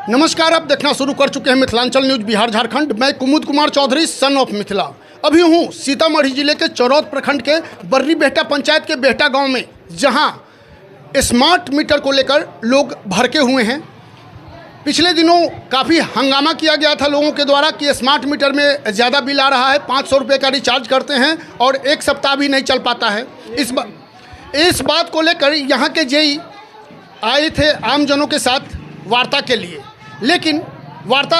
नमस्कार, आप देखना शुरू कर चुके हैं मिथिलांचल न्यूज बिहार झारखंड। मैं कुमुद कुमार चौधरी, सन ऑफ मिथिला। अभी हूँ सीतामढ़ी जिले के चरौद प्रखंड के बर्री बेहटा पंचायत के बेहटा गांव में, जहां स्मार्ट मीटर को लेकर लोग भड़के हुए हैं। पिछले दिनों काफ़ी हंगामा किया गया था लोगों के द्वारा कि स्मार्ट मीटर में ज़्यादा बिल आ रहा है, 500 रुपये का रिचार्ज करते हैं और एक सप्ताह भी नहीं चल पाता है। इस बात को लेकर यहाँ के जेई आए थे आमजनों के साथ वार्ता के लिए, लेकिन वार्ता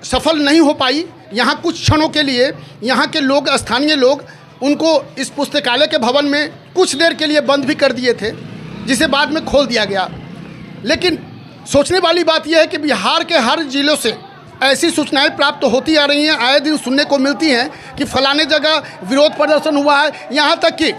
सफल नहीं हो पाई। यहाँ कुछ क्षणों के लिए यहाँ के लोग, स्थानीय लोग, उनको इस पुस्तकालय के भवन में कुछ देर के लिए बंद भी कर दिए थे, जिसे बाद में खोल दिया गया। लेकिन सोचने वाली बात यह है कि बिहार के हर जिलों से ऐसी सूचनाएं प्राप्त होती आ रही हैं, आए दिन सुनने को मिलती हैं कि फलाने जगह विरोध प्रदर्शन हुआ है। यहाँ तक कि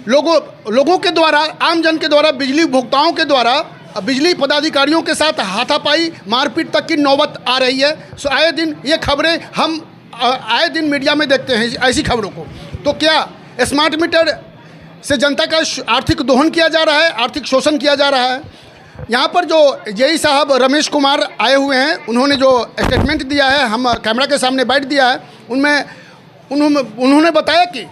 लोगों के द्वारा, आमजन के द्वारा, बिजली उपभोक्ताओं के द्वारा बिजली पदाधिकारियों के साथ हाथापाई, मारपीट तक की नौबत आ रही है। सो आए दिन ये खबरें हम आए दिन मीडिया में देखते हैं, ऐसी खबरों को। तो क्या स्मार्ट मीटर से जनता का आर्थिक दोहन किया जा रहा है, आर्थिक शोषण किया जा रहा है? यहाँ पर जो जेई साहब रमेश कुमार आए हुए हैं, उन्होंने जो स्टेटमेंट दिया है, हम कैमरा के सामने बैठ दिया है, उनमें उन्होंने बताया कि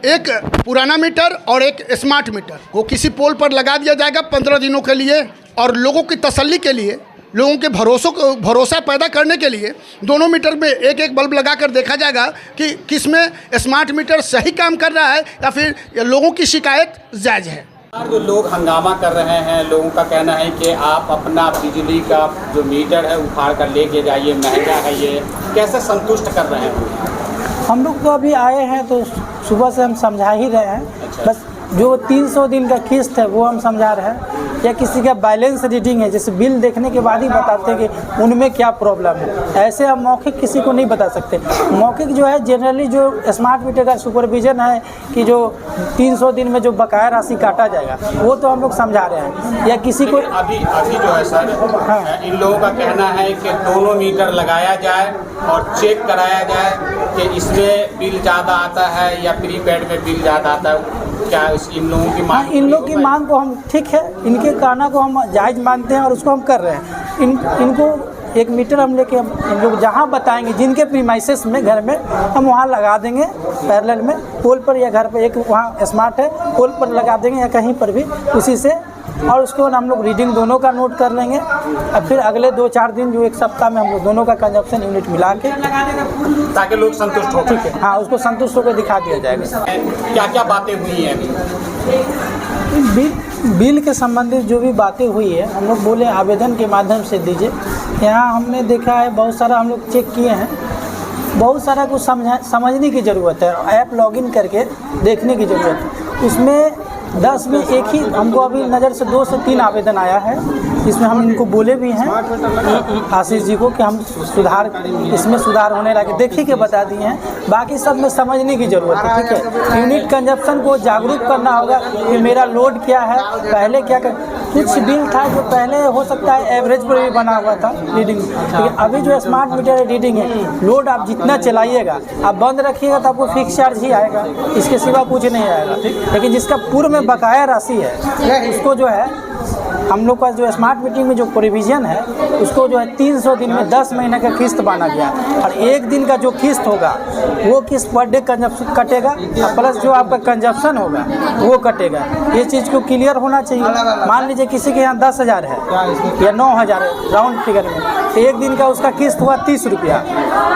एक पुराना मीटर और एक स्मार्ट मीटर को किसी पोल पर लगा दिया जाएगा 15 दिनों के लिए, और लोगों की तसल्ली के लिए, लोगों के भरोसा पैदा करने के लिए दोनों मीटर में एक एक बल्ब लगाकर देखा जाएगा कि किस में स्मार्ट मीटर सही काम कर रहा है या फिर लोगों की शिकायत जायज़ है। जो लोग हंगामा कर रहे हैं, लोगों का कहना है कि आप अपना बिजली का जो मीटर है उखाड़ कर लेके जाइए, महंगा है, ये कैसे संतुष्ट कर रहे हैं? हम लोग तो अभी आए हैं तो सुबह से हम समझा ही रहे हैं। अच्छा। बस जो 300 दिन का किस्त है वो हम समझा रहे हैं, या किसी का बैलेंस रीडिंग है, जैसे बिल देखने के बाद ही बताते हैं कि उनमें क्या प्रॉब्लम है। ऐसे हम मौखिक किसी को नहीं बता सकते। मौखिक जो है, जनरली जो स्मार्ट मीटर का सुपरविजन है कि जो 300 दिन में जो बकाया राशि काटा जाएगा, वो तो हम लोग समझा रहे हैं। या किसी को अभी जो है सर, हाँ, इन लोगों का कहना है कि दोनों मीटर लगाया जाए और चेक कराया जाए कि इसमें बिल ज़्यादा आता है या प्रीपेड में बिल ज़्यादा आता है। क्या इन लोगों की मांग? इन लोग की मांग को हम, ठीक है, इनके कहना को हम जायज़ मानते हैं और उसको हम कर रहे हैं। इनको एक मीटर हम लेके इन लोग जहाँ बताएंगे, जिनके प्रीमाइसेस में घर में, हम वहाँ लगा देंगे पैरेलल में, पोल पर या घर पर। एक वहाँ स्मार्ट है, पोल पर लगा देंगे या कहीं पर भी, उसी से। और उसके बाद हम लोग रीडिंग दोनों का नोट कर लेंगे। अब फिर अगले 2-4 दिन, जो एक सप्ताह में, हम लोग दोनों का कंजप्शन यूनिट मिला के, ताकि लोग संतुष्ट हो। ठीक है, हाँ, उसको संतुष्ट होकर दिखा दिया जाएगा। क्या क्या बातें हुई हैं अभी? बिल के संबंधित जो भी बातें हुई है, हम लोग बोले आवेदन के माध्यम से दीजिए। यहाँ हमने देखा है बहुत सारा, हम लोग चेक किए हैं, बहुत सारा कुछ समझने की ज़रूरत है। ऐप लॉगिन करके देखने की ज़रूरत है। उसमें 10 में एक ही हमको अभी नज़र से 2 से 3 आवेदन आया है, जिसमें हम इनको बोले भी हैं, आशीष जी को, कि हम इसमें सुधार होने लगे, देखी के बता दिए हैं। बाकी सब में समझने की ज़रूरत है। ठीक है, यूनिट कंजप्शन को जागरूक करना होगा कि मेरा लोड क्या है, पहले क्या कर। कुछ बिल था जो पहले हो सकता है एवरेज पर भी बना हुआ था रीडिंग, लेकिन अभी जो स्मार्ट मीटर रीडिंग है, लोड आप जितना चलाइएगा, आप बंद रखिएगा तो आपको फिक्स चार्ज ही आएगा, इसके सिवा कुछ नहीं आएगा। लेकिन जिसका पूर्व में बकाया राशि है, उसको जो है, हम लोग का जो स्मार्ट मीटिंग में जो प्रोविज़न है, उसको जो है 300 दिन में 10 महीने का किस्त माना गया, और एक दिन का जो किस्त होगा वो किस्त पर डे कंजप्शन कटेगा, और प्लस जो आपका कंजप्शन होगा वो कटेगा। ये चीज़ को क्लियर होना चाहिए। मान लीजिए किसी के यहाँ 10,000 है या 9,000 है राउंड फिगर में, तो एक दिन का उसका किस्त हुआ 30 रुपया,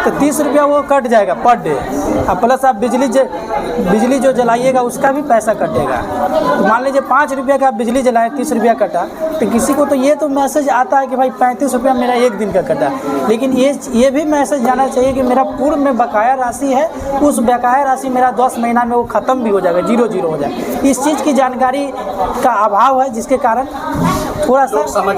तो 30 रुपया वो कट जाएगा पर डे, और प्लस आप बिजली जो जलाइएगा उसका भी पैसा कटेगा। तो मान लीजिए 5 रुपया का आप बिजली जलाएँ, 30 रुपया कटा, तो किसी को तो ये तो मैसेज आता है कि भाई 35 रुपया मेरा एक दिन का कटा। लेकिन ये भी मैसेज जाना चाहिए कि मेरा पूर्व में बकाया राशि है, उस बकाया राशि मेरा 10 महीना में वो ख़त्म भी हो जाएगा, 0 हो जाएगा। इस चीज़ की जानकारी का अभाव है, जिसके कारण थोड़ा सा समझ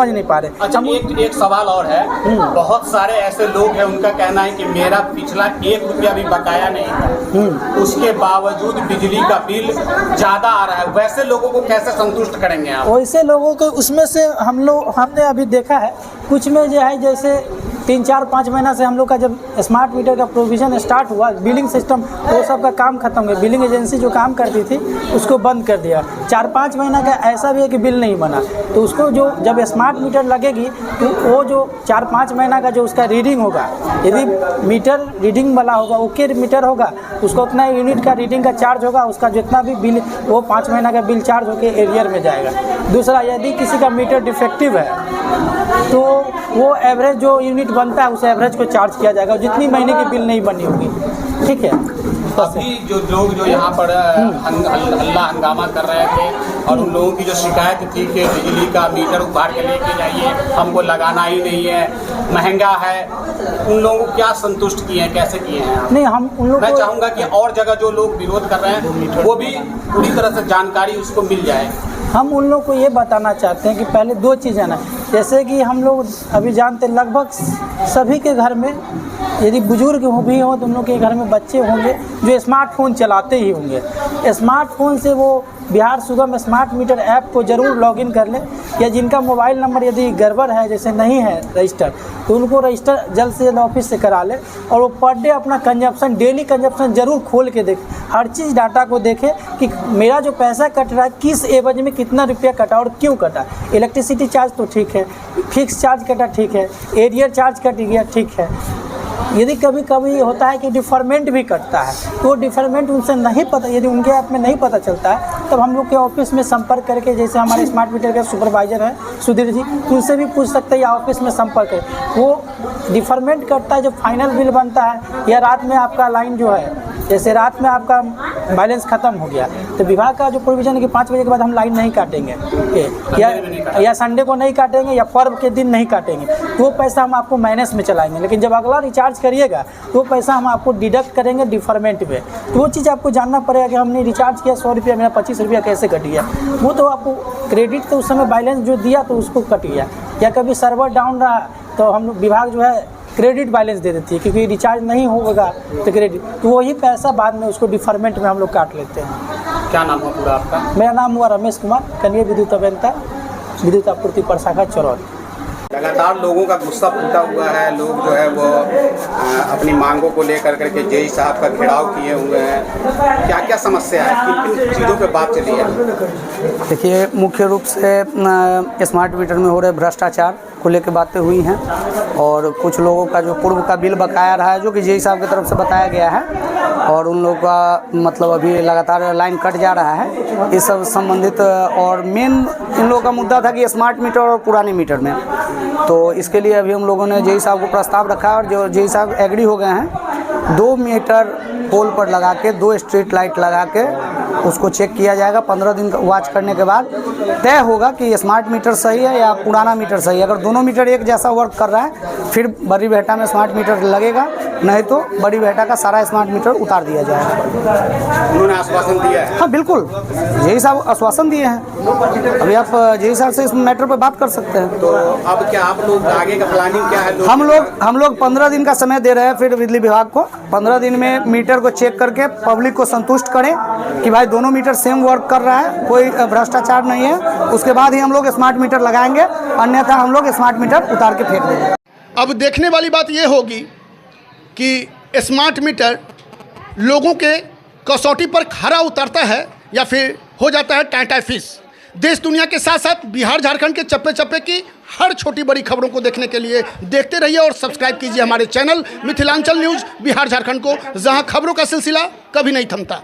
नहीं पा रहे। अच्छा, एक सवाल और है। बहुत सारे ऐसे लोग हैं, उनका कहना है कि मेरा पिछला 1 रुपया भी बकाया नहीं था, उसके बावजूद बिजली का बिल ज़्यादा आ रहा है। वैसे लोगों को कैसे संतुष्ट करेंगे आप? वैसे लोगों को, उसमें से हमने अभी देखा है, कुछ में जो है, जैसे 3-4-5 महीना से हम लोग का जब स्मार्ट मीटर का प्रोविज़न स्टार्ट हुआ, बिलिंग सिस्टम वो सब का काम खत्म हो गया। बिलिंग एजेंसी जो काम करती थी उसको बंद कर दिया। 4-5 महीना का ऐसा भी है कि बिल नहीं बना, तो उसको जो जब स्मार्ट मीटर लगेगी तो वो जो 4-5 महीना का जो उसका रीडिंग होगा, यदि मीटर रीडिंग वाला होगा, ओके मीटर होगा, उसको उतना यूनिट का रीडिंग का चार्ज होगा, उसका जितना भी बिल वो 5 महीना का बिल चार्ज होकर एरियर में जाएगा। दूसरा, यदि किसी का मीटर डिफेक्टिव है तो वो एवरेज जो यूनिट बनता है उस एवरेज को चार्ज किया जाएगा, जितनी महीने की बिल नहीं बनी होगी। ठीक है। अभी जो लोग जो यहाँ पर हल्ला हंगामा कर रहे थे और उन लोगों की जो शिकायत थी कि बिजली का मीटर उतार के लेके जाइए, हमको लगाना ही नहीं है, महंगा है, उन लोगों को क्या संतुष्ट किए हैं, कैसे किए हैं आप? नहीं, हम उन लोग मैं चाहूँगा कि और जगह जो लोग विरोध कर रहे हैं वो भी पूरी तरह से जानकारी उसको मिल जाए। हम उन लोग को ये बताना चाहते हैं कि पहले 2 चीज़ है ना, जैसे कि हम लोग अभी जानते हैं लगभग सभी के घर में यदि बुजुर्ग भी हो तो उन लोग के घर में बच्चे होंगे जो स्मार्टफोन चलाते ही होंगे। स्मार्टफोन से वो बिहार सुगम स्मार्ट मीटर ऐप को ज़रूर लॉगिन कर लें, या जिनका मोबाइल नंबर यदि गड़बड़ है, जैसे नहीं है रजिस्टर, तो उनको रजिस्टर जल्द से जल्द ऑफिस से करा लें और वो पर डे अपना कंजप्शन, डेली कंजप्शन ज़रूर खोल के देखें। हर चीज़ डाटा को देखें कि मेरा जो पैसा कट रहा है किस एवज में कितना रुपया कटा और क्यों कटा। इलेक्ट्रिसिटी चार्ज तो ठीक है, फिक्स चार्ज कटा ठीक है, एरियर चार्ज कट गया ठीक है। यदि कभी कभी होता है कि डिफरमेंट भी कटता है, तो डिफरमेंट उनसे नहीं पता, यदि उनके ऐप में नहीं पता चलता है तब हम लोग के ऑफिस में संपर्क करके, जैसे हमारे स्मार्ट मीटर के सुपरवाइजर हैं सुधीर जी, उनसे भी पूछ सकते हैं या ऑफिस में संपर्क करें। वो डिफरमेंट करता है जब फाइनल बिल बनता है, या रात में आपका लाइन जो है, जैसे रात में आपका बैलेंस ख़त्म हो गया तो विभाग का जो प्रोविज़न है कि 5 बजे के बाद हम लाइन नहीं काटेंगे, या संडे को नहीं काटेंगे, या पर्व के दिन नहीं काटेंगे, तो वो पैसा हम आपको माइनस में चलाएंगे। लेकिन जब अगला रिचार्ज करिएगा तो वो पैसा हम आपको डिडक्ट करेंगे डिफरमेंट पे। तो वो चीज़ आपको जानना पड़ेगा कि हमने रिचार्ज किया 100 रुपया, मेरा 25 रुपया कैसे कट गया। वो तो आपको क्रेडिट तो उस समय बैलेंस जो दिया तो उसको कट गया, या कभी सर्वर डाउन रहा तो हम लोग विभाग जो है क्रेडिट बैलेंस दे देती है, क्योंकि रिचार्ज नहीं होगा तो क्रेडिट, तो वही पैसा बाद में उसको डिफरमेंट में हम लोग काट लेते हैं। क्या नाम है पूरा आपका? मेरा नाम हुआ रमेश कुमार, कन्या विद्युत अभियंता, विद्युत आपूर्ति प्रशाखा चरौद। लगातार लोगों का गुस्सा फूटा हुआ है, लोग जो है वो अपनी मांगों को लेकर करके जेई साहब का घेराव किए हुए हैं। क्या क्या समस्या है, किन किन चीज़ों पे बात चली है? देखिए, मुख्य रूप से स्मार्ट मीटर में हो रहे भ्रष्टाचार को लेकर बातें हुई हैं, और कुछ लोगों का जो पूर्व का बिल बकाया रहा है जो कि जेई साहब की तरफ से बताया गया है, और उन लोगों का मतलब अभी लगातार लाइन कट जा रहा है, इस सब संबंधित। और मेन इन लोगों का मुद्दा था कि स्मार्ट मीटर और पुराने मीटर में, तो इसके लिए अभी हम लोगों ने जेई साहब को प्रस्ताव रखा है, और जो जेई साहब एग्री हो गए हैं 2 मीटर पोल पर लगा के 2 स्ट्रीट लाइट लगा के उसको चेक किया जाएगा। 15 दिन का वॉच करने के बाद तय होगा कि स्मार्ट मीटर सही है या पुराना मीटर सही है। अगर दोनों मीटर एक जैसा वर्क कर रहा है फिर बड़ी बेहटा में स्मार्ट मीटर लगेगा, नहीं तो बड़ी बेहटा का सारा स्मार्ट मीटर उतार दिया जाएगा। उन्होंने आश्वासन दिया है? हाँ बिल्कुल, जेई साहब आश्वासन दिए हैं। अभी आप जेई साहब से इस मैटर पर बात कर सकते हैं। तो अब क्या आप लोग आगे का प्लानिंग क्या है? हम लोग 15 दिन का समय दे रहे हैं फिर बिजली विभाग को। 15 दिन में मीटर को चेक करके पब्लिक को संतुष्ट करें कि भाई दोनों मीटर सेम वर्क कर रहा है, कोई भ्रष्टाचार नहीं है, उसके बाद ही हम लोग स्मार्ट मीटर लगाएंगे, अन्यथा हम लोग स्मार्ट मीटर उतार के फेंक देंगे। अब देखने वाली बात ये होगी कि स्मार्ट मीटर लोगों के कसौटी पर खरा उतरता है या फिर हो जाता है टाटा फिश। देश दुनिया के साथ साथ बिहार झारखंड के चप्पे चप्पे की हर छोटी बड़ी खबरों को देखने के लिए देखते रहिए और सब्सक्राइब कीजिए हमारे चैनल मिथिलांचल न्यूज़ बिहार झारखंड को, जहां खबरों का सिलसिला कभी नहीं थमता।